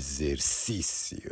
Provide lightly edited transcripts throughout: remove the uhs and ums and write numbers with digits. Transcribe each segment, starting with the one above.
exercícios.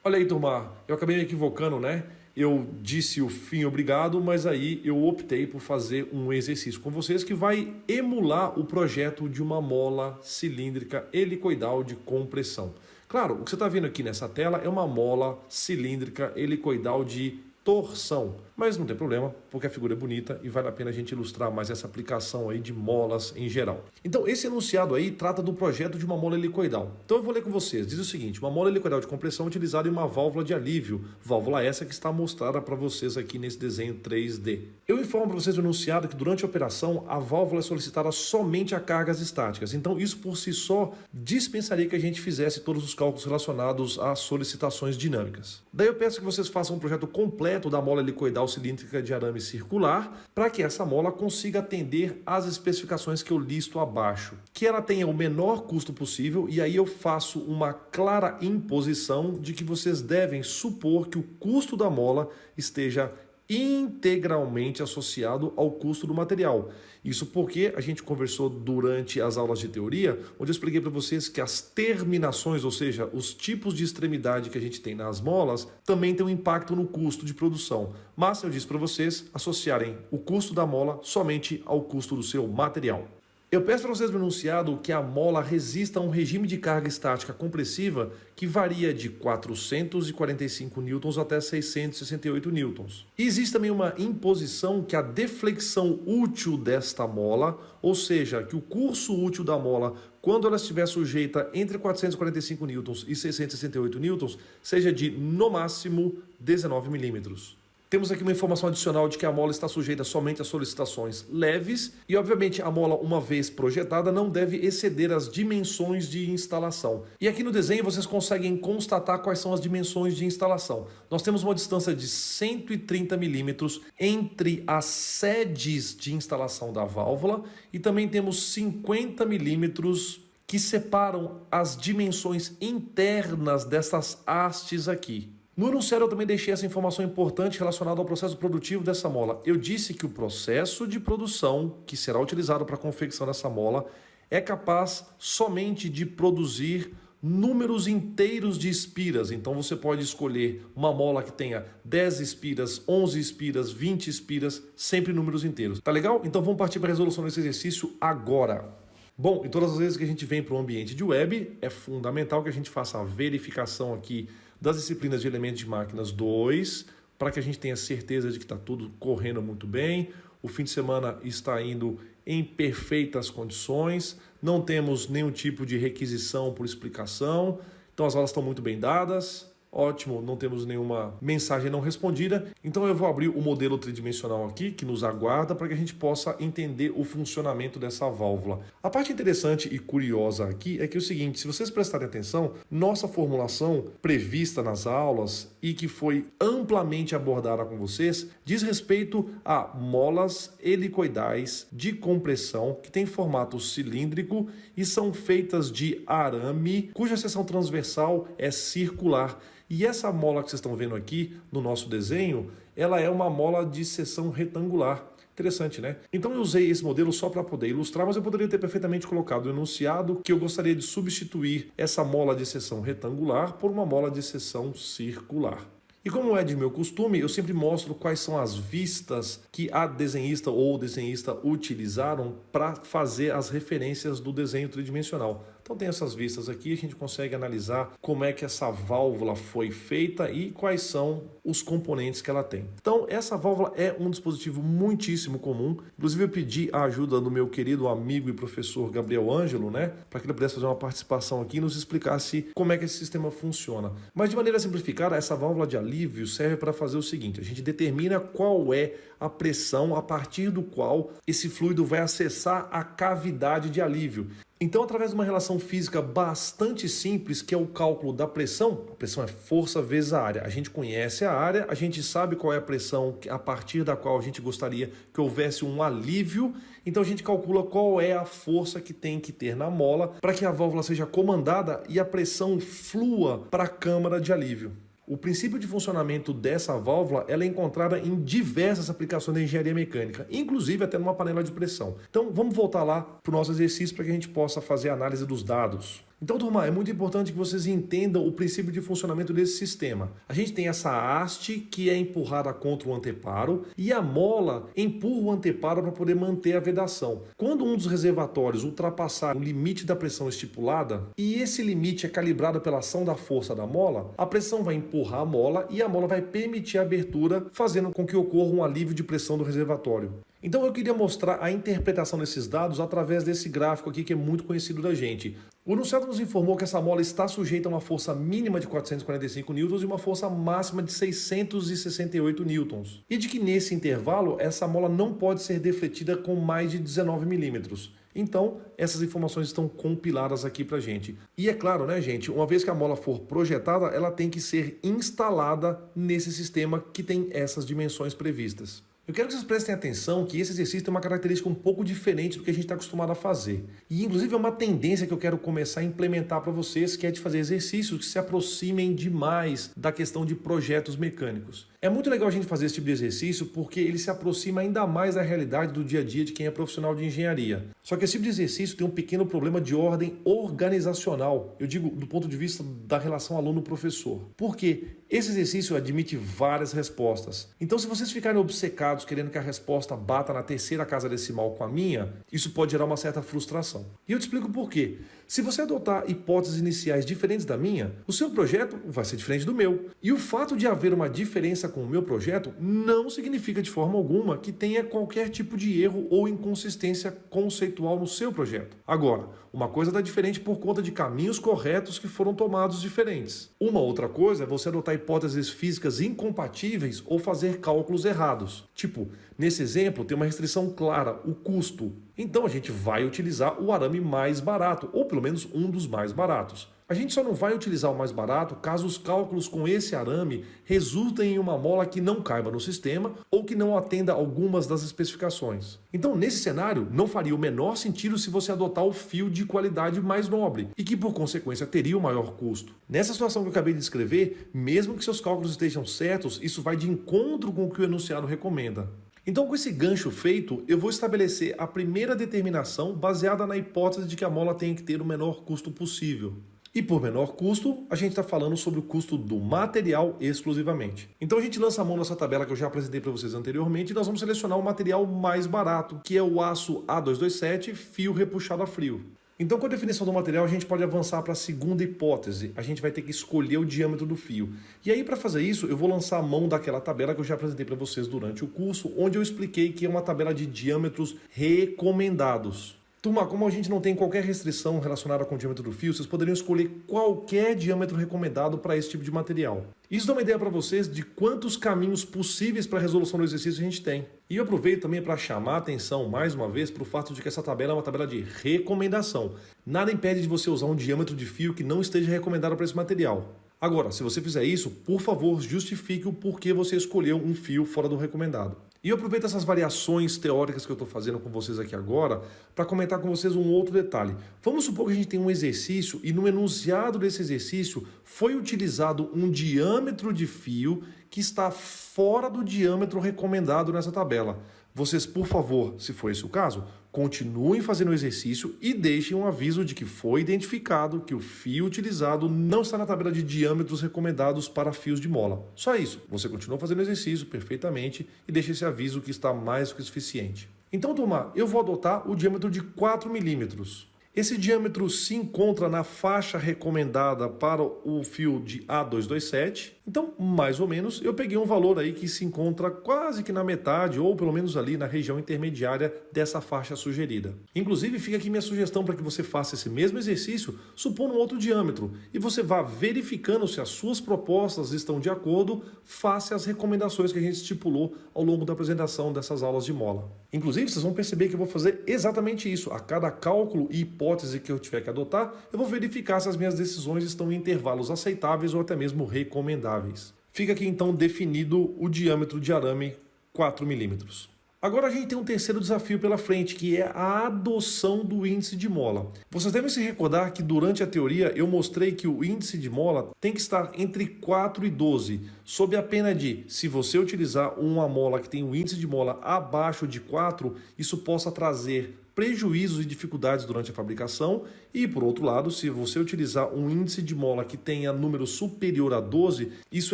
Olha aí, turma, eu acabei me equivocando, né? Eu disse o fim obrigado, mas aí eu optei por fazer um exercício com vocês que vai emular o projeto de uma mola cilíndrica helicoidal de compressão. Claro, o que você está vendo aqui nessa tela é uma mola cilíndrica helicoidal de torção, mas não tem problema, porque a figura é bonita e vale a pena a gente ilustrar mais essa aplicação aí de molas em geral. Então, esse enunciado aí trata do projeto de uma mola helicoidal. Então eu vou ler com vocês. Diz o seguinte: uma mola helicoidal de compressão utilizada em uma válvula de alívio, válvula essa que está mostrada para vocês aqui nesse desenho 3D. Eu informo para vocês no enunciado que durante a operação a válvula é solicitada somente a cargas estáticas. Então isso por si só dispensaria que a gente fizesse todos os cálculos relacionados às solicitações dinâmicas. Daí eu peço que vocês façam um projeto completo da mola helicoidal cilíndrica de arame circular para que essa mola consiga atender às especificações que eu listo abaixo. Que ela tenha o menor custo possível, e aí eu faço uma clara imposição de que vocês devem supor que o custo da mola esteja integralmente associado ao custo do material. Isso porque a gente conversou durante as aulas de teoria, onde eu expliquei para vocês que as terminações, ou seja, os tipos de extremidade que a gente tem nas molas, também tem um impacto no custo de produção. Mas eu disse para vocês associarem o custo da mola somente ao custo do seu material. Eu peço para vocês no enunciado que a mola resista a um regime de carga estática compressiva que varia de 445 newtons até 668 newtons. E existe também uma imposição que a deflexão útil desta mola, ou seja, que o curso útil da mola, quando ela estiver sujeita entre 445 newtons e 668 newtons, seja de, no máximo, 19 milímetros. Temos aqui uma informação adicional de que a mola está sujeita somente a solicitações leves e, obviamente, a mola, uma vez projetada, não deve exceder as dimensões de instalação. E aqui no desenho vocês conseguem constatar quais são as dimensões de instalação. Nós temos uma distância de 130 milímetros entre as sedes de instalação da válvula e também temos 50 milímetros que separam as dimensões internas dessas hastes aqui. No enunciado eu também deixei essa informação importante relacionada ao processo produtivo dessa mola. Eu disse que o processo de produção que será utilizado para a confecção dessa mola é capaz somente de produzir números inteiros de espiras. Então você pode escolher uma mola que tenha 10 espiras, 11 espiras, 20 espiras, sempre números inteiros. Tá legal? Então vamos partir para a resolução desse exercício agora. Bom, e todas as vezes que a gente vem para o ambiente de web, é fundamental que a gente faça a verificação aqui das disciplinas de elementos de máquinas 2, para que a gente tenha certeza de que está tudo correndo muito bem, o fim de semana está indo em perfeitas condições, não temos nenhum tipo de requisição por explicação, então as aulas estão muito bem dadas. Ótimo, não temos nenhuma mensagem não respondida. Então eu vou abrir o modelo tridimensional aqui, que nos aguarda, para que a gente possa entender o funcionamento dessa válvula. A parte interessante e curiosa aqui é que é o seguinte: se vocês prestarem atenção, nossa formulação prevista nas aulas e que foi amplamente abordada com vocês, diz respeito a molas helicoidais de compressão que têm formato cilíndrico e são feitas de arame, cuja seção transversal é circular. E essa mola que vocês estão vendo aqui no nosso desenho, ela é uma mola de seção retangular. Interessante, né? Então eu usei esse modelo só para poder ilustrar, mas eu poderia ter perfeitamente colocado o enunciado que eu gostaria de substituir essa mola de seção retangular por uma mola de seção circular. E como é de meu costume, eu sempre mostro quais são as vistas que a desenhista ou o desenhista utilizaram para fazer as referências do desenho tridimensional. Então tem essas vistas aqui, a gente consegue analisar como é que essa válvula foi feita e quais são os componentes que ela tem. Então essa válvula é um dispositivo muitíssimo comum. Inclusive eu pedi a ajuda do meu querido amigo e professor Gabriel Ângelo, né, para que ele pudesse fazer uma participação aqui e nos explicasse como é que esse sistema funciona. Mas de maneira simplificada, essa válvula de alívio serve para fazer o seguinte: a gente determina qual é a pressão a partir do qual esse fluido vai acessar a cavidade de alívio. Então, através de uma relação física bastante simples, que é o cálculo da pressão, a pressão é força vezes a área. A gente conhece a área, a gente sabe qual é a pressão a partir da qual a gente gostaria que houvesse um alívio, então a gente calcula qual é a força que tem que ter na mola para que a válvula seja comandada e a pressão flua para a câmara de alívio. O princípio de funcionamento dessa válvula ela é encontrada em diversas aplicações da engenharia mecânica, inclusive até numa panela de pressão. Então vamos voltar lá para o nosso exercício para que a gente possa fazer a análise dos dados. Então, turma, é muito importante que vocês entendam o princípio de funcionamento desse sistema. A gente tem essa haste que é empurrada contra o anteparo e a mola empurra o anteparo para poder manter a vedação. Quando um dos reservatórios ultrapassar o limite da pressão estipulada e esse limite é calibrado pela ação da força da mola, a pressão vai empurrar a mola e a mola vai permitir a abertura, fazendo com que ocorra um alívio de pressão do reservatório. Então eu queria mostrar a interpretação desses dados através desse gráfico aqui que é muito conhecido da gente. O enunciado nos informou que essa mola está sujeita a uma força mínima de 445 newtons e uma força máxima de 668 newtons. E de que nesse intervalo essa mola não pode ser defletida com mais de 19 milímetros. Então, essas informações estão compiladas aqui pra gente. E é claro, né, gente, uma vez que a mola for projetada, ela tem que ser instalada nesse sistema que tem essas dimensões previstas. Eu quero que vocês prestem atenção que esse exercício tem uma característica um pouco diferente do que a gente está acostumado a fazer. E inclusive é uma tendência que eu quero começar a implementar para vocês, que é de fazer exercícios que se aproximem demais da questão de projetos mecânicos. É muito legal a gente fazer esse tipo de exercício porque ele se aproxima ainda mais da realidade do dia a dia de quem é profissional de engenharia. Só que esse tipo de exercício tem um pequeno problema de ordem organizacional. Eu digo do ponto de vista da relação aluno-professor. Por quê? Esse exercício admite várias respostas. Então, se vocês ficarem obcecados querendo que a resposta bata na terceira casa decimal com a minha, isso pode gerar uma certa frustração. E eu te explico por quê. Se você adotar hipóteses iniciais diferentes da minha, o seu projeto vai ser diferente do meu. E o fato de haver uma diferença com o meu projeto não significa de forma alguma que tenha qualquer tipo de erro ou inconsistência conceitual no seu projeto. Agora, uma coisa está diferente por conta de caminhos corretos que foram tomados diferentes. Uma outra coisa é você adotar hipóteses físicas incompatíveis ou fazer cálculos errados. Tipo, nesse exemplo tem uma restrição clara, o custo. Então a gente vai utilizar o arame mais barato, ou pelo menos um dos mais baratos. A gente só não vai utilizar o mais barato caso os cálculos com esse arame resultem em uma mola que não caiba no sistema ou que não atenda algumas das especificações. Então, nesse cenário, não faria o menor sentido se você adotar o fio de qualidade mais nobre e que, por consequência, teria o maior custo. Nessa situação que eu acabei de descrever, mesmo que seus cálculos estejam certos, isso vai de encontro com o que o enunciado recomenda. Então, com esse gancho feito, eu vou estabelecer a primeira determinação baseada na hipótese de que a mola tem que ter o menor custo possível. E por menor custo, a gente está falando sobre o custo do material exclusivamente. Então a gente lança a mão nessa tabela que eu já apresentei para vocês anteriormente e nós vamos selecionar o material mais barato, que é o aço A227 fio repuxado a frio. Então, com a definição do material, a gente pode avançar para a segunda hipótese. A gente vai ter que escolher o diâmetro do fio. E aí, para fazer isso, eu vou lançar a mão daquela tabela que eu já apresentei para vocês durante o curso, onde eu expliquei que é uma tabela de diâmetros recomendados. Turma, como a gente não tem qualquer restrição relacionada com o diâmetro do fio, vocês poderiam escolher qualquer diâmetro recomendado para esse tipo de material. Isso dá uma ideia para vocês de quantos caminhos possíveis para a resolução do exercício a gente tem. E eu aproveito também para chamar a atenção, mais uma vez, para o fato de que essa tabela é uma tabela de recomendação. Nada impede de você usar um diâmetro de fio que não esteja recomendado para esse material. Agora, se você fizer isso, por favor, justifique o porquê você escolheu um fio fora do recomendado. E eu aproveito essas variações teóricas que eu estou fazendo com vocês aqui agora para comentar com vocês um outro detalhe. Vamos supor que a gente tem um exercício e no enunciado desse exercício foi utilizado um diâmetro de fio que está fora do diâmetro recomendado nessa tabela. Vocês, por favor, se for esse o caso, continuem fazendo o exercício e deixem um aviso de que foi identificado que o fio utilizado não está na tabela de diâmetros recomendados para fios de mola. Só isso. Você continua fazendo o exercício perfeitamente e deixa esse aviso que está mais do que suficiente. Então, turma, eu vou adotar o diâmetro de 4 milímetros. Esse diâmetro se encontra na faixa recomendada para o fio de A227. Então, mais ou menos, eu peguei um valor aí que se encontra quase que na metade, ou pelo menos ali na região intermediária dessa faixa sugerida. Inclusive, fica aqui minha sugestão para que você faça esse mesmo exercício supondo um outro diâmetro e você vá verificando se as suas propostas estão de acordo face às recomendações que a gente estipulou ao longo da apresentação dessas aulas de mola. Inclusive, vocês vão perceber que eu vou fazer exatamente isso. A cada cálculo e hipótese que eu tiver que adotar, eu vou verificar se as minhas decisões estão em intervalos aceitáveis ou até mesmo recomendáveis. Fica aqui então definido o diâmetro de arame 4 milímetros. Agora a gente tem um terceiro desafio pela frente, que é a adoção do índice de mola. Vocês devem se recordar que durante a teoria eu mostrei que o índice de mola tem que estar entre 4 e 12, sob a pena de, se você utilizar uma mola que tem um índice de mola abaixo de 4, isso possa trazer prejuízos e dificuldades durante a fabricação. E, por outro lado, se você utilizar um índice de mola que tenha número superior a 12, isso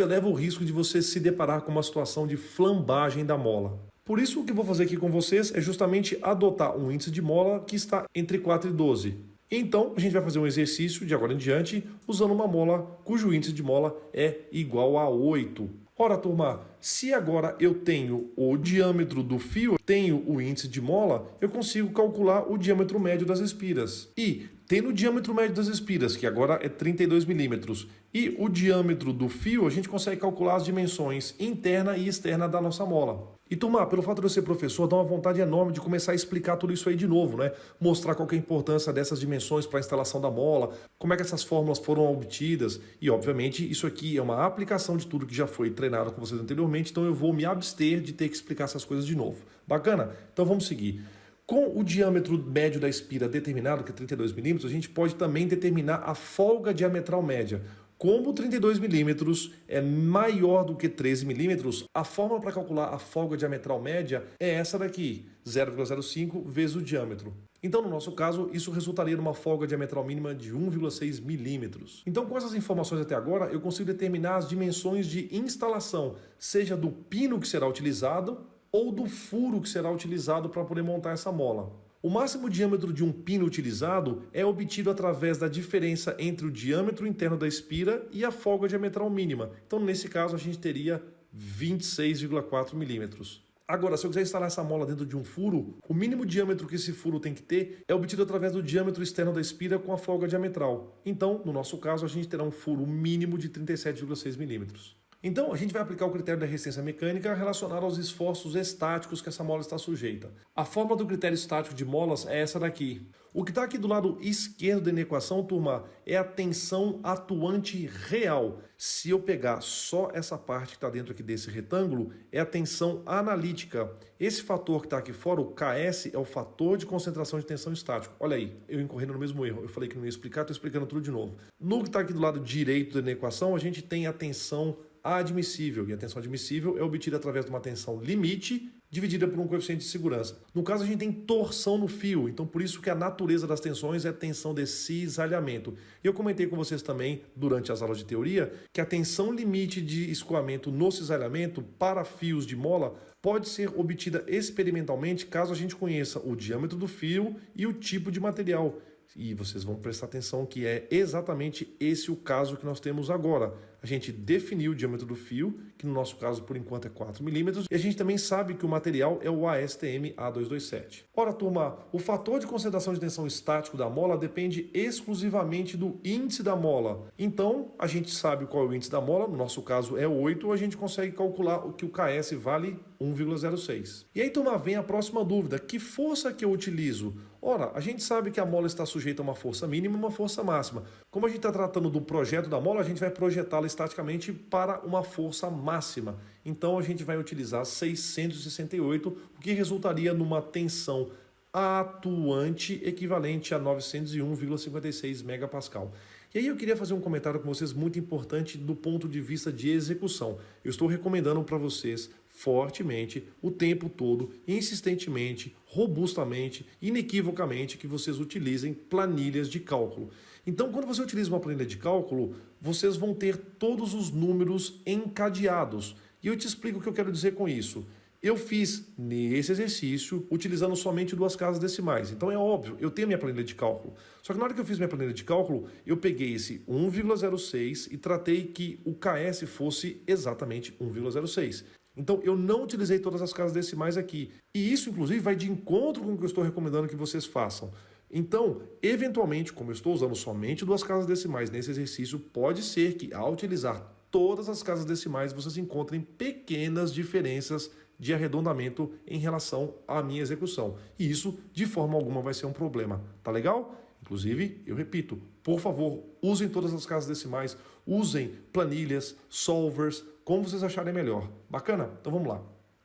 eleva o risco de você se deparar com uma situação de flambagem da mola. Por isso, o que eu vou fazer aqui com vocês é justamente adotar um índice de mola que está entre 4 e 12. Então, a gente vai fazer um exercício de agora em diante usando uma mola cujo índice de mola é igual a 8. Ora, turma, se agora eu tenho o diâmetro do fio, tenho o índice de mola, eu consigo calcular o diâmetro médio das espiras. E tendo o diâmetro médio das espiras, que agora é 32 milímetros, e o diâmetro do fio, a gente consegue calcular as dimensões interna e externa da nossa mola. E, turma, pelo fato de eu ser professor, dá uma vontade enorme de começar a explicar tudo isso aí de novo, né? Mostrar qual que é a importância dessas dimensões para a instalação da mola, como é que essas fórmulas foram obtidas. E, obviamente, isso aqui é uma aplicação de tudo que já foi treinado com vocês anteriormente, então eu vou me abster de ter que explicar essas coisas de novo. Bacana? Então vamos seguir. Com o diâmetro médio da espira determinado, que é 32 milímetros, a gente pode também determinar a folga diametral média. Como 32 milímetros é maior do que 13 milímetros, a fórmula para calcular a folga diametral média é essa daqui, 0,05 vezes o diâmetro. Então, no nosso caso, isso resultaria numa folga diametral mínima de 1,6 milímetros. Então, com essas informações até agora, eu consigo determinar as dimensões de instalação, seja do pino que será utilizado ou do furo que será utilizado para poder montar essa mola. O máximo diâmetro de um pino utilizado é obtido através da diferença entre o diâmetro interno da espira e a folga diametral mínima. Então, nesse caso, a gente teria 26,4 milímetros. Agora, se eu quiser instalar essa mola dentro de um furo, o mínimo diâmetro que esse furo tem que ter é obtido através do diâmetro externo da espira com a folga diametral. Então, no nosso caso, a gente terá um furo mínimo de 37,6 milímetros. Então, a gente vai aplicar o critério da resistência mecânica relacionado aos esforços estáticos que essa mola está sujeita. A fórmula do critério estático de molas é essa daqui. O que está aqui do lado esquerdo da equação, turma, é a tensão atuante real. Se eu pegar só essa parte que está dentro aqui desse retângulo, é a tensão analítica. Esse fator que está aqui fora, o KS, é o fator de concentração de tensão estático. Olha aí, eu incorrendo no mesmo erro. Eu falei que não ia explicar, estou explicando tudo de novo. No que está aqui do lado direito da equação, a gente tem a tensão admissível, e a tensão admissível é obtida através de uma tensão limite dividida por um coeficiente de segurança. No caso, a gente tem torção no fio, então por isso que a natureza das tensões é a tensão de cisalhamento. E eu comentei com vocês também, durante as aulas de teoria, que a tensão limite de escoamento no cisalhamento para fios de mola pode ser obtida experimentalmente caso a gente conheça o diâmetro do fio e o tipo de material. E vocês vão prestar atenção que é exatamente esse o caso que nós temos agora. A gente definiu o diâmetro do fio, que no nosso caso por enquanto é 4 milímetros, e a gente também sabe que o material é o ASTM A227. Ora, turma, o fator de concentração de tensão estático da mola depende exclusivamente do índice da mola. Então, a gente sabe qual é o índice da mola, no nosso caso é 8, a gente consegue calcular o que o KS vale 1,06. E aí, turma, vem a próxima dúvida: que força que eu utilizo? Ora, a gente sabe que a mola está sujeita a uma força mínima e uma força máxima. Como a gente está tratando do projeto da mola, a gente vai projetá-la estaticamente para uma força máxima. Então a gente vai utilizar 668, o que resultaria numa tensão atuante equivalente a 901,56 megapascal. E aí eu queria fazer um comentário com vocês muito importante do ponto de vista de execução. Eu estou recomendando para vocês fortemente, o tempo todo, insistentemente, robustamente, inequivocamente, que vocês utilizem planilhas de cálculo. Então, quando você utiliza uma planilha de cálculo, vocês vão ter todos os números encadeados. E eu te explico o que eu quero dizer com isso. Eu fiz nesse exercício utilizando somente 2 casas decimais. Então é óbvio, eu tenho minha planilha de cálculo. Só que na hora que eu fiz minha planilha de cálculo, eu peguei esse 1,06 e tratei que o KS fosse exatamente 1,06. Então eu não utilizei todas as casas decimais aqui. E isso, inclusive, vai de encontro com o que eu estou recomendando que vocês façam. Então, eventualmente, como eu estou usando somente 2 casas decimais nesse exercício, pode ser que ao utilizar todas as casas decimais vocês encontrem pequenas diferenças de arredondamento em relação à minha execução. E isso, de forma alguma, vai ser um problema. Tá legal? Inclusive, eu repito, por favor, usem todas as casas decimais, usem planilhas, solvers, como vocês acharem melhor. Bacana? Então vamos lá.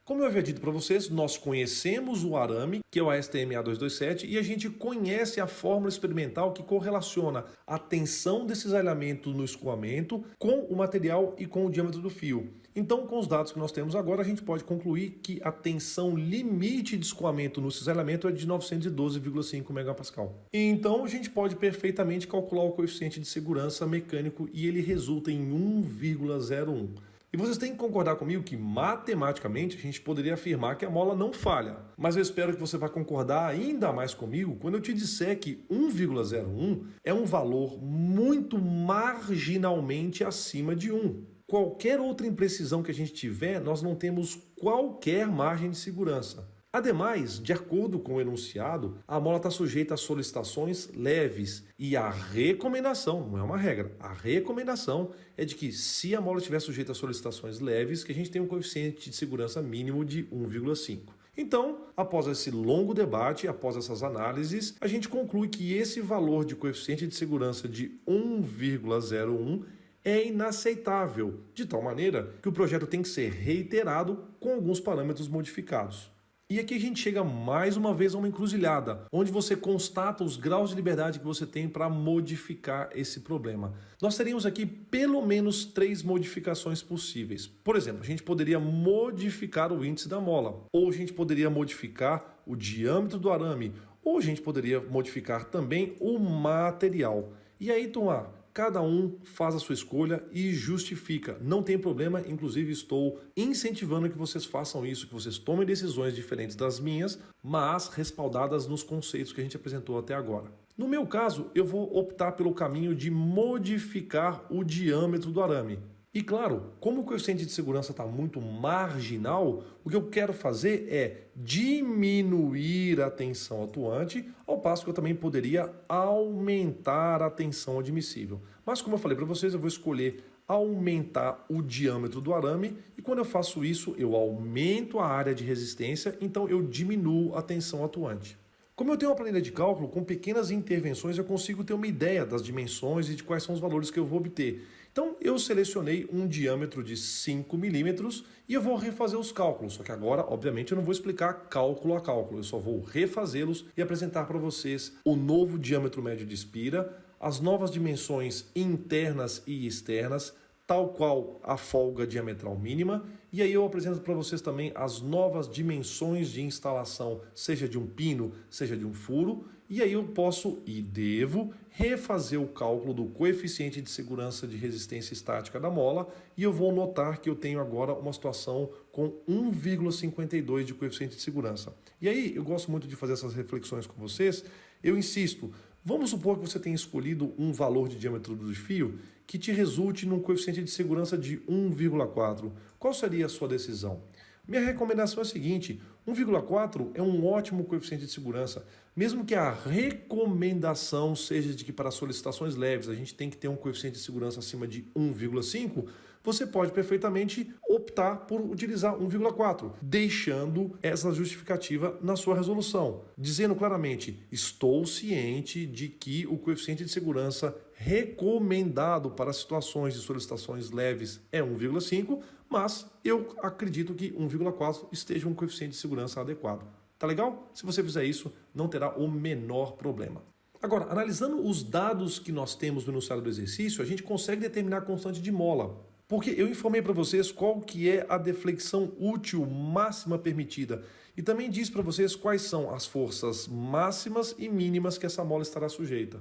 Como eu havia dito para vocês, nós conhecemos o arame, que é o ASTM A227, e a gente conhece a fórmula experimental que correlaciona a tensão desse cisalhamento no escoamento com o material e com o diâmetro do fio. Então, com os dados que nós temos agora, a gente pode concluir que a tensão limite de escoamento no cisalhamento é de 912,5 MPa. Então, a gente pode perfeitamente calcular o coeficiente de segurança mecânico e ele resulta em 1,01. E vocês têm que concordar comigo que, matematicamente, a gente poderia afirmar que a mola não falha. Mas eu espero que você vá concordar ainda mais comigo quando eu te disser que 1,01 é um valor muito marginalmente acima de 1. Qualquer outra imprecisão que a gente tiver, nós não temos qualquer margem de segurança. Ademais, de acordo com o enunciado, a mola está sujeita a solicitações leves e a recomendação, não é uma regra, a recomendação é de que se a mola estiver sujeita a solicitações leves, que a gente tem um coeficiente de segurança mínimo de 1,5. Então, após esse longo debate, após essas análises, a gente conclui que esse valor de coeficiente de segurança de 1,01 é inaceitável, de tal maneira que o projeto tem que ser reiterado com alguns parâmetros modificados. E aqui a gente chega mais uma vez a uma encruzilhada, onde você constata os graus de liberdade que você tem para modificar esse problema. Nós teríamos aqui pelo menos 3 modificações possíveis. Por exemplo, a gente poderia modificar o índice da mola, ou a gente poderia modificar o diâmetro do arame, ou a gente poderia modificar também o material. E aí, Tomás, cada um faz a sua escolha e justifica. Não tem problema, inclusive estou incentivando que vocês façam isso, que vocês tomem decisões diferentes das minhas, mas respaldadas nos conceitos que a gente apresentou até agora. No meu caso, eu vou optar pelo caminho de modificar o diâmetro do arame. E claro, como o coeficiente de segurança está muito marginal, o que eu quero fazer é diminuir a tensão atuante, ao passo que eu também poderia aumentar a tensão admissível. Mas como eu falei para vocês, eu vou escolher aumentar o diâmetro do arame e quando eu faço isso, eu aumento a área de resistência, então eu diminuo a tensão atuante. Como eu tenho uma planilha de cálculo, com pequenas intervenções eu consigo ter uma ideia das dimensões e de quais são os valores que eu vou obter. Então eu selecionei um diâmetro de 5 milímetros e eu vou refazer os cálculos. Só que agora, obviamente, eu não vou explicar cálculo a cálculo. Eu só vou refazê-los e apresentar para vocês o novo diâmetro médio de espira, as novas dimensões internas e externas, tal qual a folga diametral mínima, e aí eu apresento para vocês também as novas dimensões de instalação, seja de um pino, seja de um furo, e aí eu posso e devo refazer o cálculo do coeficiente de segurança de resistência estática da mola, e eu vou notar que eu tenho agora uma situação com 1,52 de coeficiente de segurança. E aí eu gosto muito de fazer essas reflexões com vocês, eu insisto. Vamos supor que você tenha escolhido um valor de diâmetro do fio que te resulte num coeficiente de segurança de 1,4. Qual seria a sua decisão? Minha recomendação é a seguinte: 1,4 é um ótimo coeficiente de segurança. Mesmo que a recomendação seja de que para solicitações leves a gente tem que ter um coeficiente de segurança acima de 1,5, você pode perfeitamente optar por utilizar 1,4, deixando essa justificativa na sua resolução, dizendo claramente: estou ciente de que o coeficiente de segurança recomendado para situações de solicitações leves é 1,5, mas eu acredito que 1,4 esteja um coeficiente de segurança adequado. Tá legal? Se você fizer isso, não terá o menor problema. Agora, analisando os dados que nós temos no enunciado do exercício, a gente consegue determinar a constante de mola. Porque eu informei para vocês qual que é a deflexão útil máxima permitida e também disse para vocês quais são as forças máximas e mínimas que essa mola estará sujeita.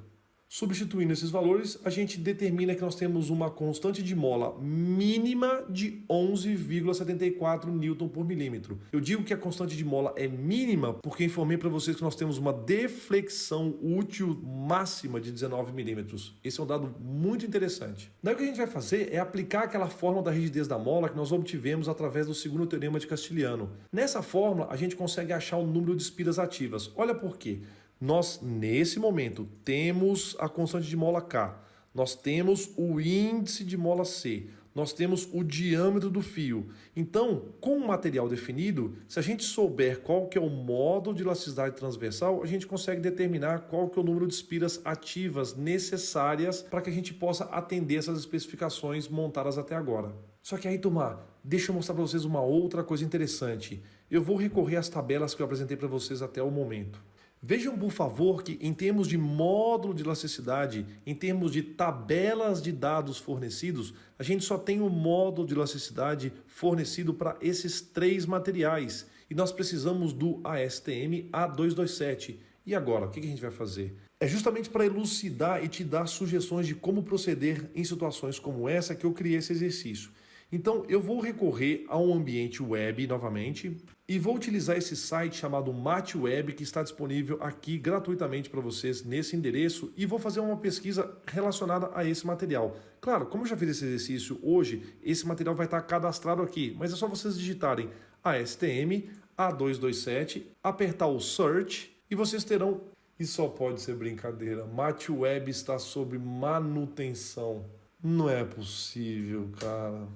Substituindo esses valores, a gente determina que nós temos uma constante de mola mínima de 11,74 Newton por milímetro. Eu digo que a constante de mola é mínima porque informei para vocês que nós temos uma deflexão útil máxima de 19 milímetros. Esse é um dado muito interessante. Daí o que a gente vai fazer é aplicar aquela fórmula da rigidez da mola que nós obtivemos através do segundo teorema de Castiliano. Nessa fórmula, a gente consegue achar o número de espiras ativas. Olha por quê. Nós, nesse momento, temos a constante de mola K, nós temos o índice de mola C, nós temos o diâmetro do fio. Então, com o material definido, se a gente souber qual que é o módulo de elasticidade transversal, a gente consegue determinar qual que é o número de espiras ativas necessárias para que a gente possa atender essas especificações montadas até agora. Só que aí, turma, deixa eu mostrar para vocês uma outra coisa interessante. Eu vou recorrer às tabelas que eu apresentei para vocês até o momento. Vejam, por favor, que em termos de módulo de elasticidade, em termos de tabelas de dados fornecidos, a gente só tem o módulo de elasticidade fornecido para esses 3 materiais. E nós precisamos do ASTM A227. E agora, o que a gente vai fazer? É justamente para elucidar e te dar sugestões de como proceder em situações como essa que eu criei esse exercício. Então, eu vou recorrer a um ambiente web novamente e vou utilizar esse site chamado MatWeb, que está disponível aqui gratuitamente para vocês nesse endereço, e vou fazer uma pesquisa relacionada a esse material. Claro, como eu já fiz esse exercício hoje, esse material vai estar cadastrado aqui, mas é só vocês digitarem ASTM A227, apertar o Search e vocês terão... E só pode ser brincadeira, MatWeb está sob manutenção. Não é possível, cara.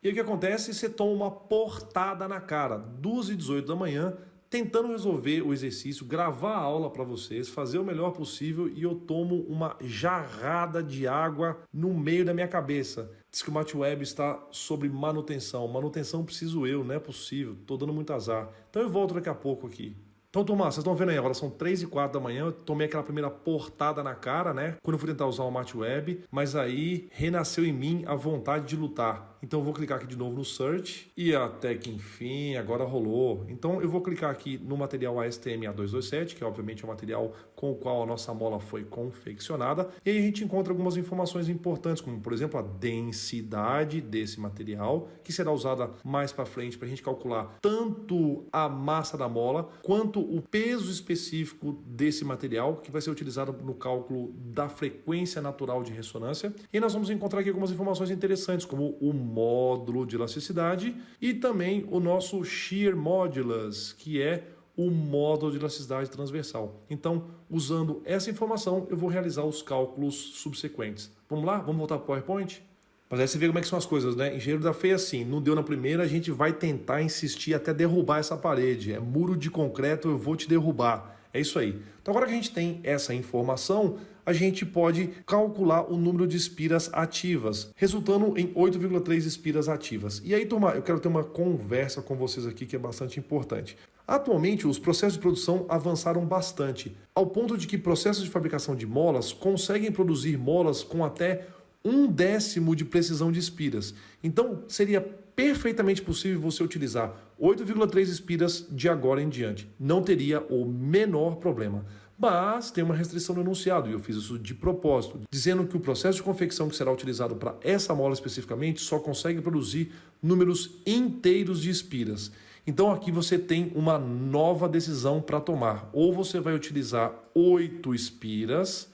E aí o que acontece? Você toma uma portada na cara, 2h18 da manhã, tentando resolver o exercício, gravar a aula para vocês, fazer o melhor possível, e eu tomo uma jarrada de água no meio da minha cabeça. Diz que o MatWeb está sob manutenção. Manutenção preciso eu, não é possível, estou dando muito azar. Então eu volto daqui a pouco aqui. Então, turma, vocês estão vendo aí, agora são 3h04 da manhã, eu tomei aquela primeira portada na cara, né? Quando eu fui tentar usar o MatWeb, mas aí renasceu em mim a vontade de lutar. Então eu vou clicar aqui de novo no Search e até que enfim, agora rolou. Então eu vou clicar aqui no material ASTM A227, que obviamente é o material com o qual a nossa mola foi confeccionada. E aí a gente encontra algumas informações importantes, como por exemplo a densidade desse material, que será usada mais para frente para a gente calcular tanto a massa da mola, quanto o peso específico desse material, que vai ser utilizado no cálculo da frequência natural de ressonância. E nós vamos encontrar aqui algumas informações interessantes, como o módulo de elasticidade e também o nosso Shear Modulus, que é o módulo de elasticidade transversal. Então, usando essa informação, eu vou realizar os cálculos subsequentes. Vamos lá? Vamos voltar para o PowerPoint? Mas aí você vê como é que são as coisas, né? Engenheiro da FEI é assim, não deu na primeira, a gente vai tentar insistir até derrubar essa parede. É muro de concreto, eu vou te derrubar. É isso aí. Então agora que a gente tem essa informação, a gente pode calcular o número de espiras ativas, resultando em 8,3 espiras ativas. E aí, turma, eu quero ter uma conversa com vocês aqui que é bastante importante. Atualmente, os processos de produção avançaram bastante, ao ponto de que processos de fabricação de molas conseguem produzir molas com até 1/10 de precisão de espiras. Então, seria perfeitamente possível você utilizar 8,3 espiras de agora em diante. Não teria o menor problema. Mas tem uma restrição no enunciado, e eu fiz isso de propósito, dizendo que o processo de confecção que será utilizado para essa mola especificamente só consegue produzir números inteiros de espiras. Então aqui você tem uma nova decisão para tomar. Ou você vai utilizar 8 espiras,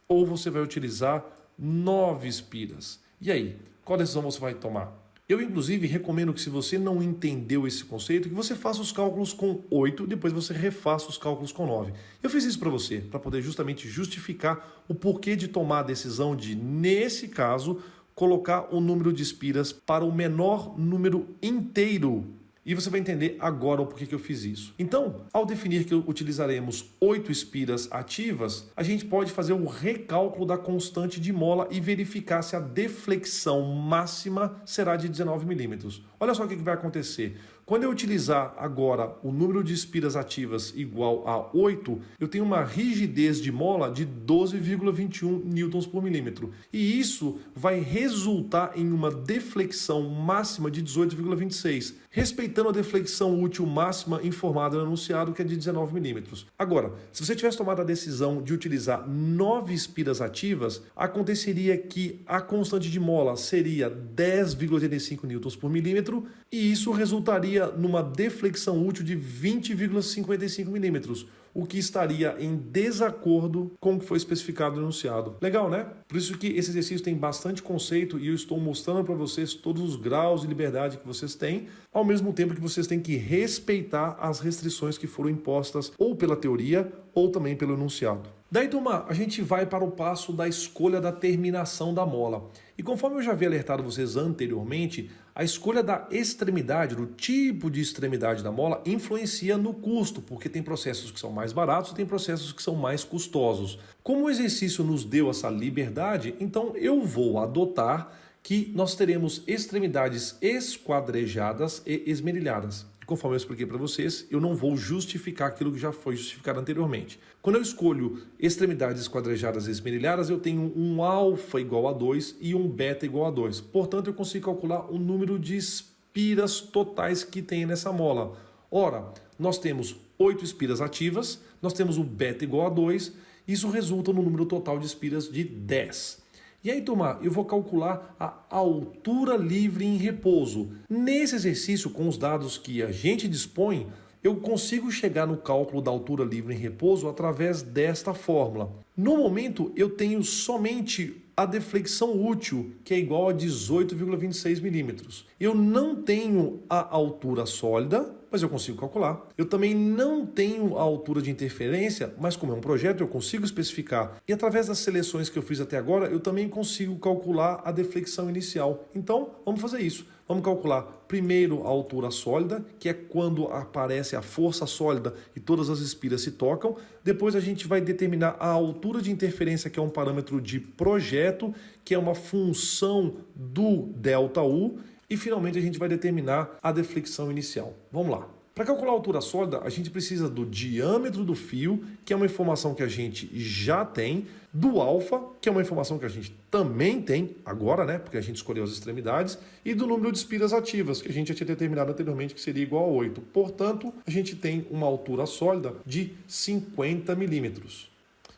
ou você vai utilizar 9 espiras. E aí, qual decisão você vai tomar? Eu, inclusive, recomendo que se você não entendeu esse conceito, que você faça os cálculos com 8, depois você refaça os cálculos com 9. Eu fiz isso para você, para poder justamente justificar o porquê de tomar a decisão de, nesse caso, colocar o número de espiras para o menor número inteiro. E você vai entender agora o porquê que eu fiz isso. Então, ao definir que utilizaremos 8 espiras ativas, a gente pode fazer o recálculo da constante de mola e verificar se a deflexão máxima será de 19 milímetros. Olha só o que vai acontecer. Quando eu utilizar agora o número de espiras ativas igual a 8, eu tenho uma rigidez de mola de 12,21 newtons por milímetro. E isso vai resultar em uma deflexão máxima de 18,26, respeitando a deflexão útil máxima informada no enunciado, que é de 19 milímetros. Agora, se você tivesse tomado a decisão de utilizar 9 espiras ativas, aconteceria que a constante de mola seria 10,85 newtons por milímetro, e isso resultaria numa deflexão útil de 20,55 milímetros, o que estaria em desacordo com o que foi especificado no enunciado. Legal, né? Por isso que esse exercício tem bastante conceito e eu estou mostrando para vocês todos os graus de liberdade que vocês têm, ao mesmo tempo que vocês têm que respeitar as restrições que foram impostas ou pela teoria ou também pelo enunciado. Daí, turma, a gente vai para o passo da escolha da terminação da mola. E conforme eu já havia alertado vocês anteriormente, a escolha da extremidade, do tipo de extremidade da mola, influencia no custo, porque tem processos que são mais baratos e tem processos que são mais custosos. Como o exercício nos deu essa liberdade, então eu vou adotar que nós teremos extremidades esquadrejadas e esmerilhadas. Conforme eu expliquei para vocês, eu não vou justificar aquilo que já foi justificado anteriormente. Quando eu escolho extremidades esquadrejadas e esmerilhadas, eu tenho um alfa igual a 2 e um beta igual a 2. Portanto, eu consigo calcular o número de espiras totais que tem nessa mola. Ora, nós temos 8 espiras ativas, nós temos o beta igual a 2, isso resulta no número total de espiras de 10. E aí, turma, eu vou calcular a altura livre em repouso. Nesse exercício, com os dados que a gente dispõe, eu consigo chegar no cálculo da altura livre em repouso através desta fórmula. No momento, eu tenho somente a deflexão útil, que é igual a 18,26 milímetros. Eu não tenho a altura sólida, mas eu consigo calcular. Eu também não tenho a altura de interferência, mas como é um projeto, eu consigo especificar. E através das seleções que eu fiz até agora, eu também consigo calcular a deflexão inicial. Então, vamos fazer isso. Vamos calcular primeiro a altura sólida, que é quando aparece a força sólida e todas as espiras se tocam. Depois a gente vai determinar a altura de interferência, que é um parâmetro de projeto, que é uma função do ΔU. E finalmente a gente vai determinar a deflexão inicial. Vamos lá. Para calcular a altura sólida, a gente precisa do diâmetro do fio, que é uma informação que a gente já tem, do alfa, que é uma informação que a gente também tem agora, né, porque a gente escolheu as extremidades, e do número de espiras ativas, que a gente já tinha determinado anteriormente, que seria igual a 8. Portanto, a gente tem uma altura sólida de 50 milímetros.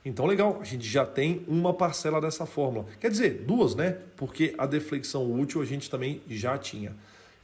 Então, legal, a gente já tem uma parcela dessa fórmula. Quer dizer, duas, né? Porque a deflexão útil a gente também já tinha.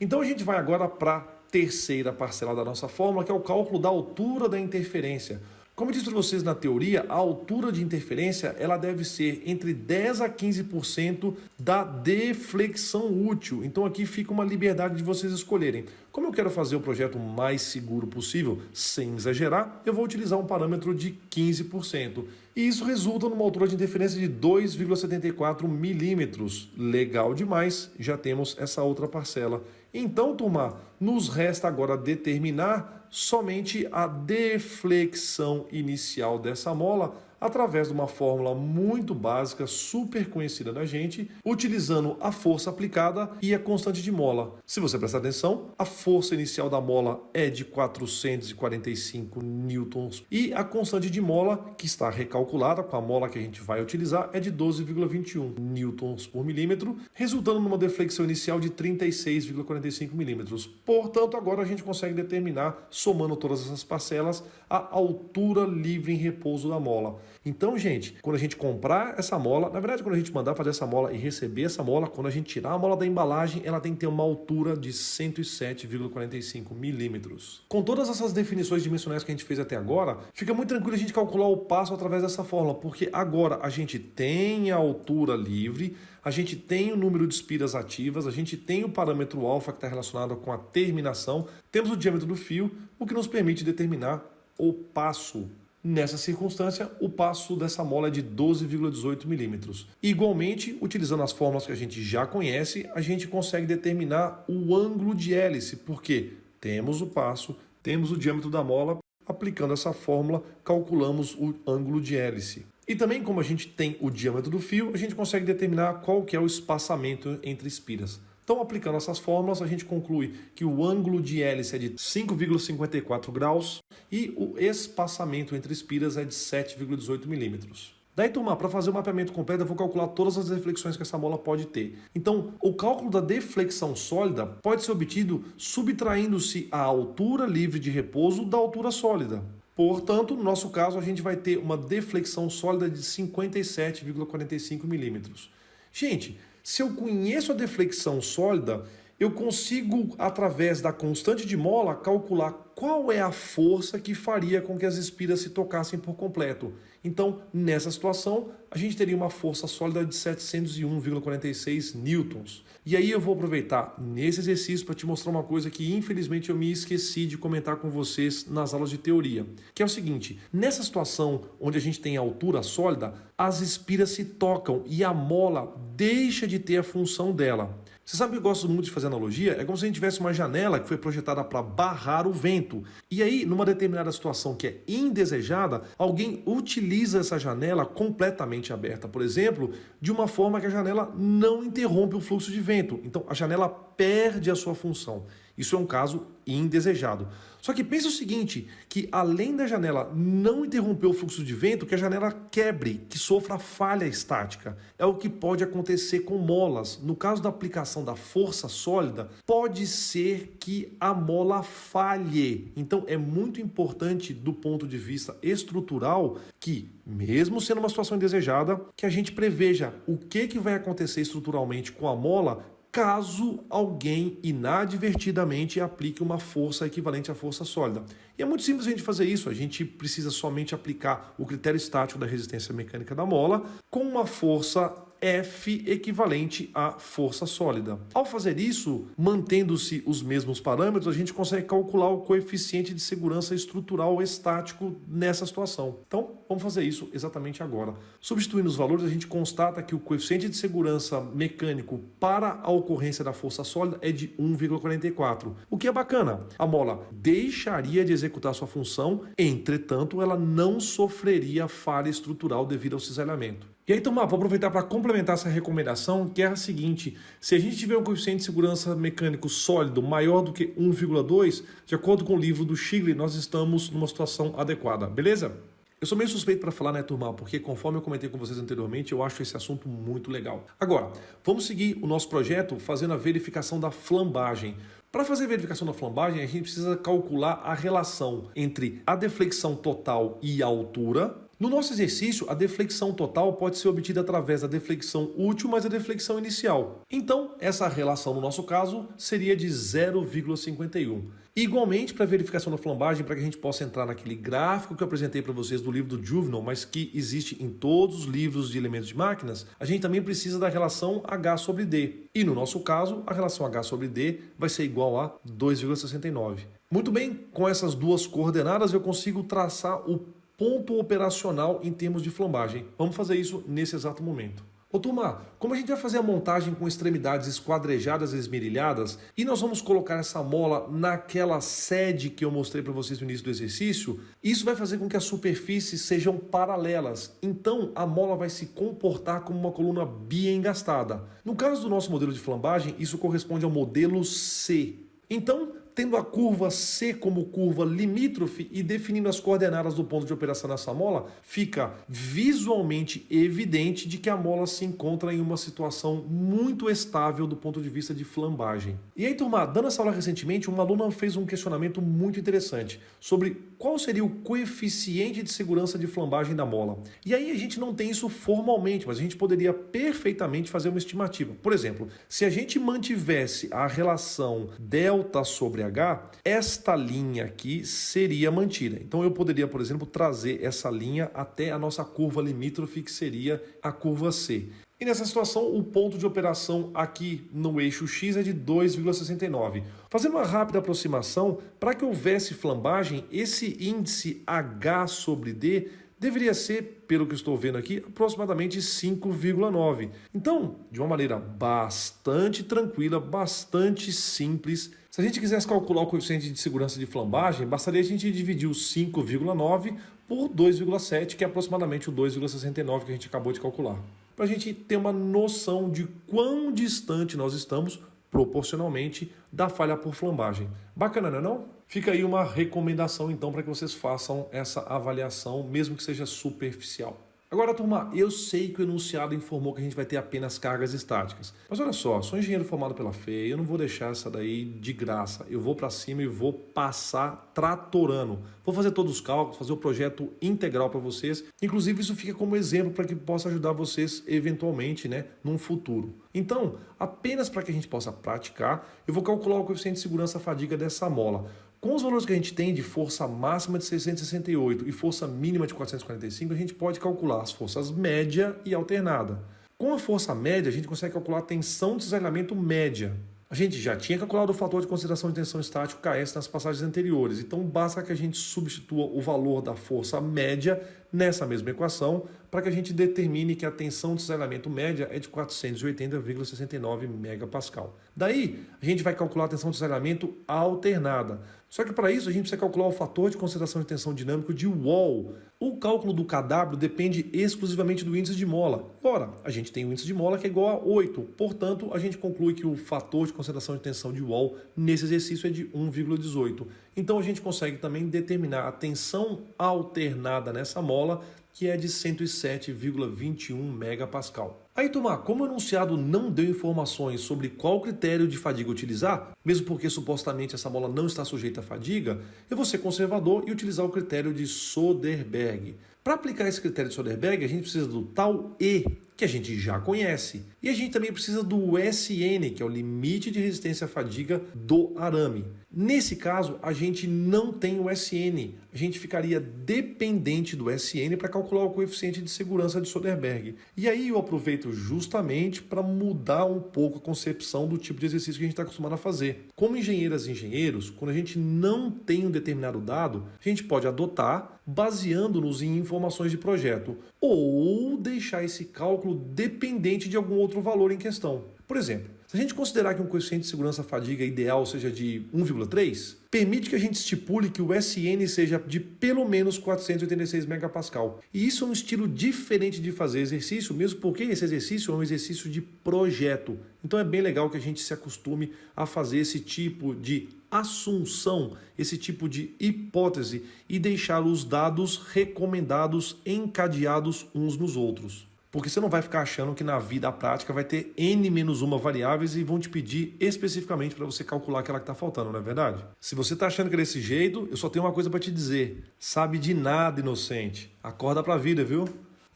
Então, a gente vai agora para a terceira parcela da nossa fórmula, que é o cálculo da altura da interferência. Como eu disse para vocês na teoria, a altura de interferência ela deve ser entre 10 a 15% da deflexão útil. Então aqui fica uma liberdade de vocês escolherem. Como eu quero fazer o projeto mais seguro possível, sem exagerar, eu vou utilizar um parâmetro de 15%. E isso resulta numa altura de interferência de 2,74 milímetros. Legal demais, já temos essa outra parcela. Então, turma, nos resta agora determinar somente a deflexão inicial dessa mola através de uma fórmula muito básica, super conhecida da gente, utilizando a força aplicada e a constante de mola. Se você prestar atenção, a força inicial da mola é de 445 newtons e a constante de mola, que está recalculada com a mola que a gente vai utilizar, é de 12,21 newtons por milímetro, resultando numa deflexão inicial de 36,45 milímetros. Portanto, agora a gente consegue determinar, somando todas essas parcelas, a altura livre em repouso da mola. Então, gente, quando a gente comprar essa mola, na verdade, quando a gente mandar fazer essa mola e receber essa mola, quando a gente tirar a mola da embalagem, ela tem que ter uma altura de 107,45 milímetros. Com todas essas definições dimensionais que a gente fez até agora, fica muito tranquilo a gente calcular o passo através dessa fórmula, porque agora a gente tem a altura livre, a gente tem o número de espiras ativas, a gente tem o parâmetro alfa que está relacionado com a terminação, temos o diâmetro do fio, o que nos permite determinar o passo. Nessa circunstância, o passo dessa mola é de 12,18 milímetros. Igualmente, utilizando as fórmulas que a gente já conhece, a gente consegue determinar o ângulo de hélice, porque temos o passo, temos o diâmetro da mola, aplicando essa fórmula, calculamos o ângulo de hélice. E também, como a gente tem o diâmetro do fio, a gente consegue determinar qual que é o espaçamento entre espiras. Então, aplicando essas fórmulas, a gente conclui que o ângulo de hélice é de 5,54 graus e o espaçamento entre espiras é de 7,18 milímetros. Daí, turma, para fazer o mapeamento completo, eu vou calcular todas as deflexões que essa mola pode ter. Então, o cálculo da deflexão sólida pode ser obtido subtraindo-se a altura livre de repouso da altura sólida. Portanto, no nosso caso, a gente vai ter uma deflexão sólida de 57,45 milímetros. Gente, se eu conheço a deflexão sólida, eu consigo, através da constante de mola, calcular qual é a força que faria com que as espiras se tocassem por completo. Então, nessa situação, a gente teria uma força sólida de 701,46 newtons. E aí eu vou aproveitar nesse exercício para te mostrar uma coisa que infelizmente eu me esqueci de comentar com vocês nas aulas de teoria, que é o seguinte: nessa situação onde a gente tem a altura sólida, as espiras se tocam e a mola deixa de ter a função dela. Você sabe que eu gosto muito de fazer analogia? É como se a gente tivesse uma janela que foi projetada para barrar o vento. E aí, numa determinada situação que é indesejada, alguém utiliza essa janela completamente aberta, por exemplo, de uma forma que a janela não interrompe o fluxo de vento. Então, a janela perde a sua função. Isso é um caso indesejado. Só que pense o seguinte, que além da janela não interromper o fluxo de vento, que a janela quebre, que sofra falha estática. É o que pode acontecer com molas. No caso da aplicação da força sólida, pode ser que a mola falhe. Então é muito importante do ponto de vista estrutural que, mesmo sendo uma situação indesejada, que a gente preveja o que vai acontecer estruturalmente com a mola caso alguém inadvertidamente aplique uma força equivalente à força sólida. E é muito simples a gente fazer isso, a gente precisa somente aplicar o critério estático da resistência mecânica da mola com uma força F equivalente à força sólida. Ao fazer isso, mantendo-se os mesmos parâmetros, a gente consegue calcular o coeficiente de segurança estrutural estático nessa situação. Então, vamos fazer isso exatamente agora. Substituindo os valores, a gente constata que o coeficiente de segurança mecânico para a ocorrência da força sólida é de 1,44, o que é bacana. A mola deixaria de executar sua função, entretanto, ela não sofreria falha estrutural devido ao cisalhamento. E aí, turma, vou aproveitar para complementar essa recomendação, que é a seguinte: se a gente tiver um coeficiente de segurança mecânico sólido maior do que 1,2, de acordo com o livro do Shigley, nós estamos numa situação adequada, beleza? Eu sou meio suspeito para falar, né, turma? Porque conforme eu comentei com vocês anteriormente, eu acho esse assunto muito legal. Agora, vamos seguir o nosso projeto fazendo a verificação da flambagem. Para fazer a verificação da flambagem, a gente precisa calcular a relação entre a deflexão total e a altura. No nosso exercício, a deflexão total pode ser obtida através da deflexão útil mais a deflexão inicial. Então, essa relação, no nosso caso, seria de 0,51. Igualmente, para a verificação da flambagem, para que a gente possa entrar naquele gráfico que eu apresentei para vocês do livro do Juvenal, mas que existe em todos os livros de elementos de máquinas, a gente também precisa da relação H sobre D. E no nosso caso, a relação H sobre D vai ser igual a 2,69. Muito bem, com essas duas coordenadas eu consigo traçar o ponto operacional em termos de flambagem. Vamos fazer isso nesse exato momento. Ô turma, como a gente vai fazer a montagem com extremidades esquadrejadas e esmerilhadas e nós vamos colocar essa mola naquela sede que eu mostrei para vocês no início do exercício, isso vai fazer com que as superfícies sejam paralelas. Então a mola vai se comportar como uma coluna biengastada. No caso do nosso modelo de flambagem, isso corresponde ao modelo C. Então, tendo a curva C como curva limítrofe e definindo as coordenadas do ponto de operação dessa mola, fica visualmente evidente de que a mola se encontra em uma situação muito estável do ponto de vista de flambagem. E aí, turma, dando essa aula recentemente, uma aluna fez um questionamento muito interessante sobre qual seria o coeficiente de segurança de flambagem da mola. E aí a gente não tem isso formalmente, mas a gente poderia perfeitamente fazer uma estimativa. Por exemplo, se a gente mantivesse a relação delta sobre H, esta linha aqui seria mantida. Então eu poderia, por exemplo, trazer essa linha até a nossa curva limítrofe, que seria a curva C. E nessa situação, o ponto de operação aqui no eixo X é de 2,69. Fazendo uma rápida aproximação, para que houvesse flambagem, esse índice H sobre D deveria ser, pelo que eu estou vendo aqui, aproximadamente 5,9. Então, de uma maneira bastante tranquila, bastante simples, se a gente quisesse calcular o coeficiente de segurança de flambagem, bastaria a gente dividir o 5,9 por 2,7, que é aproximadamente o 2,69 que a gente acabou de calcular. Para a gente ter uma noção de quão distante nós estamos proporcionalmente da falha por flambagem. Bacana, não é não? Fica aí uma recomendação então para que vocês façam essa avaliação, mesmo que seja superficial. Agora, turma, eu sei que o enunciado informou que a gente vai ter apenas cargas estáticas. Mas olha só, sou engenheiro formado pela FEI, eu não vou deixar essa daí de graça. Eu vou para cima e vou passar tratorando. Vou fazer todos os cálculos, fazer o projeto integral para vocês. Inclusive, isso fica como exemplo para que possa ajudar vocês eventualmente, né, num futuro. Então, apenas para que a gente possa praticar, eu vou calcular o coeficiente de segurança fadiga dessa mola. Com os valores que a gente tem de força máxima de 668 e força mínima de 445, a gente pode calcular as forças média e alternada. Com a força média, a gente consegue calcular a tensão de cisalhamento média. A gente já tinha calculado o fator de consideração de tensão estática KS nas passagens anteriores, então basta que a gente substitua o valor da força média nessa mesma equação para que a gente determine que a tensão de cisalhamento média é de 480,69 megapascal. Daí, a gente vai calcular a tensão de cisalhamento alternada. Só que para isso a gente precisa calcular o fator de concentração de tensão dinâmico de Wall. O cálculo do KW depende exclusivamente do índice de mola. Ora, a gente tem o índice de mola que é igual a 8. Portanto, a gente conclui que o fator de concentração de tensão de Wall nesse exercício é de 1,18. Então a gente consegue também determinar a tensão alternada nessa mola, que é de 107,21 megapascal. Aí, turma, como o enunciado não deu informações sobre qual critério de fadiga utilizar, mesmo porque supostamente essa mola não está sujeita à fadiga, eu vou ser conservador e utilizar o critério de Soderberg. Para aplicar esse critério de Soderberg, a gente precisa do tal E, que a gente já conhece. E a gente também precisa do SN, que é o limite de resistência à fadiga do arame. Nesse caso, a gente não tem o SN. A gente ficaria dependente do SN para calcular o coeficiente de segurança de Soderberg. E aí eu aproveito justamente para mudar um pouco a concepção do tipo de exercício que a gente está acostumado a fazer. Como engenheiras e engenheiros, quando a gente não tem um determinado dado, a gente pode adotar baseando-nos em informações de projeto ou deixar esse cálculo dependente de algum outro valor em questão. Por exemplo, se a gente considerar que um coeficiente de segurança-fadiga ideal seja de 1,3, permite que a gente estipule que o SN seja de pelo menos 486 megapascal. E isso é um estilo diferente de fazer exercício, mesmo porque esse exercício é um exercício de projeto. Então é bem legal que a gente se acostume a fazer esse tipo de assunção, esse tipo de hipótese e deixar os dados recomendados encadeados uns nos outros. Porque você não vai ficar achando que na vida prática vai ter N-1 variáveis e vão te pedir especificamente para você calcular aquela que está faltando, não é verdade? Se você está achando que é desse jeito, eu só tenho uma coisa para te dizer. Sabe de nada, inocente. Acorda para a vida, viu?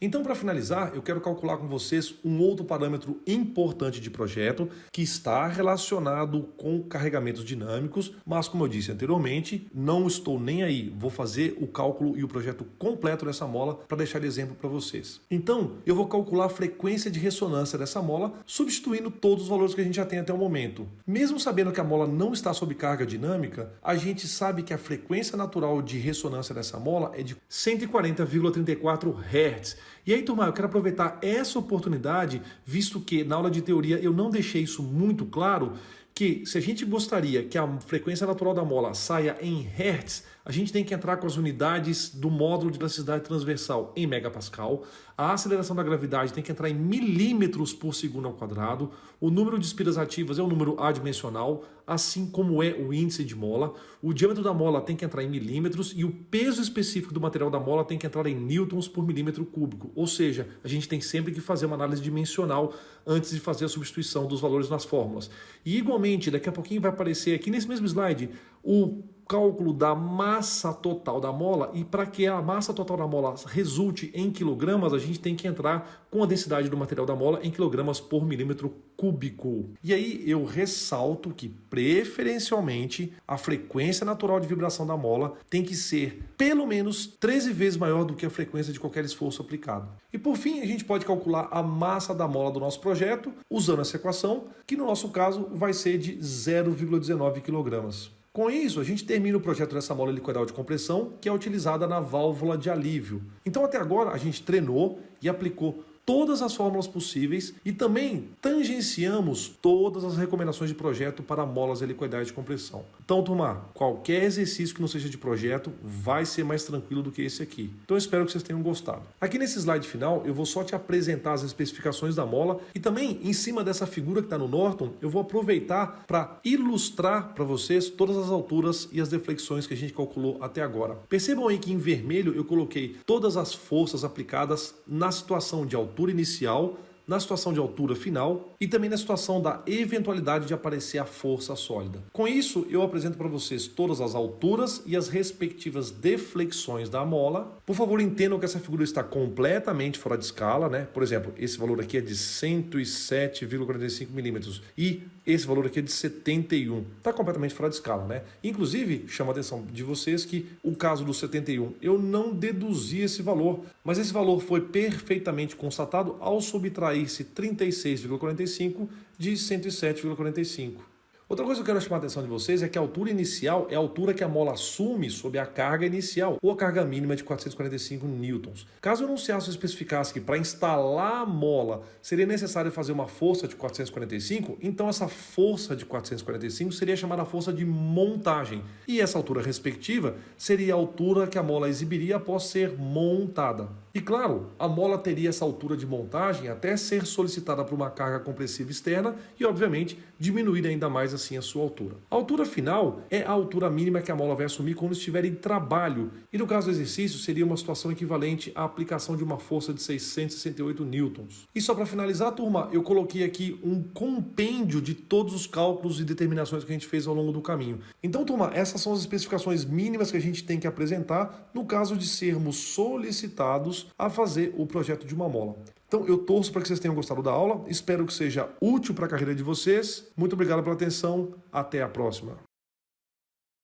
Então, para finalizar, eu quero calcular com vocês um outro parâmetro importante de projeto que está relacionado com carregamentos dinâmicos, mas como eu disse anteriormente, não estou nem aí. Vou fazer o cálculo e o projeto completo dessa mola para deixar de exemplo para vocês. Então, eu vou calcular a frequência de ressonância dessa mola, substituindo todos os valores que a gente já tem até o momento. Mesmo sabendo que a mola não está sob carga dinâmica, a gente sabe que a frequência natural de ressonância dessa mola é de 140,34 Hz. E aí, turma, eu quero aproveitar essa oportunidade, visto que na aula de teoria eu não deixei isso muito claro, que se a gente gostaria que a frequência natural da mola saia em Hertz, a gente tem que entrar com as unidades do módulo de elasticidade transversal em megapascal, a aceleração da gravidade tem que entrar em milímetros por segundo ao quadrado, o número de espiras ativas é um número adimensional, assim como é o índice de mola, o diâmetro da mola tem que entrar em milímetros e o peso específico do material da mola tem que entrar em newtons por milímetro cúbico, ou seja, a gente tem sempre que fazer uma análise dimensional antes de fazer a substituição dos valores nas fórmulas. E igualmente, daqui a pouquinho vai aparecer aqui nesse mesmo slide o cálculo da massa total da mola, e para que a massa total da mola resulte em quilogramas, a gente tem que entrar com a densidade do material da mola em quilogramas por milímetro cúbico. E aí eu ressalto que, preferencialmente, a frequência natural de vibração da mola tem que ser pelo menos 13 vezes maior do que a frequência de qualquer esforço aplicado. E por fim, a gente pode calcular a massa da mola do nosso projeto usando essa equação, que no nosso caso vai ser de 0,19 kg. Com isso, a gente termina o projeto dessa mola helicoidal de compressão, que é utilizada na válvula de alívio. Então, até agora, a gente treinou e aplicou todas as fórmulas possíveis e também tangenciamos todas as recomendações de projeto para molas helicoidais de compressão. Então, turma, qualquer exercício que não seja de projeto vai ser mais tranquilo do que esse aqui. Então, eu espero que vocês tenham gostado. Aqui nesse slide final, eu vou só te apresentar as especificações da mola e também, em cima dessa figura que está no Norton, eu vou aproveitar para ilustrar para vocês todas as alturas e as deflexões que a gente calculou até agora. Percebam aí que em vermelho eu coloquei todas as forças aplicadas na situação de altura inicial, na situação de altura final e também na situação da eventualidade de aparecer a força sólida. Com isso, eu apresento para vocês todas as alturas e as respectivas deflexões da mola. Por favor, entendam que essa figura está completamente fora de escala, né? Por exemplo, esse valor aqui é de 107,45 milímetros e esse valor aqui é de 71. Está completamente fora de escala, né? Inclusive, chama a atenção de vocês que o caso do 71, eu não deduzi esse valor, mas esse valor foi perfeitamente constatado ao subtrair-se 36,45 de 107,45. Outra coisa que eu quero chamar a atenção de vocês é que a altura inicial é a altura que a mola assume sob a carga inicial, ou a carga mínima de 445 newtons. Caso o enunciado especificasse que para instalar a mola seria necessário fazer uma força de 445, então essa força de 445 seria chamada força de montagem. E essa altura respectiva seria a altura que a mola exibiria após ser montada. E claro, a mola teria essa altura de montagem até ser solicitada por uma carga compressiva externa e, obviamente, diminuir ainda mais assim a sua altura. A altura final é a altura mínima que a mola vai assumir quando estiver em trabalho. E no caso do exercício, seria uma situação equivalente à aplicação de uma força de 668 newtons. E só para finalizar, turma, eu coloquei aqui um compêndio de todos os cálculos e determinações que a gente fez ao longo do caminho. Então, turma, essas são as especificações mínimas que a gente tem que apresentar no caso de sermos solicitados a fazer o projeto de uma mola. Então, eu torço para que vocês tenham gostado da aula, espero que seja útil para a carreira de vocês. Muito obrigado pela atenção, até a próxima.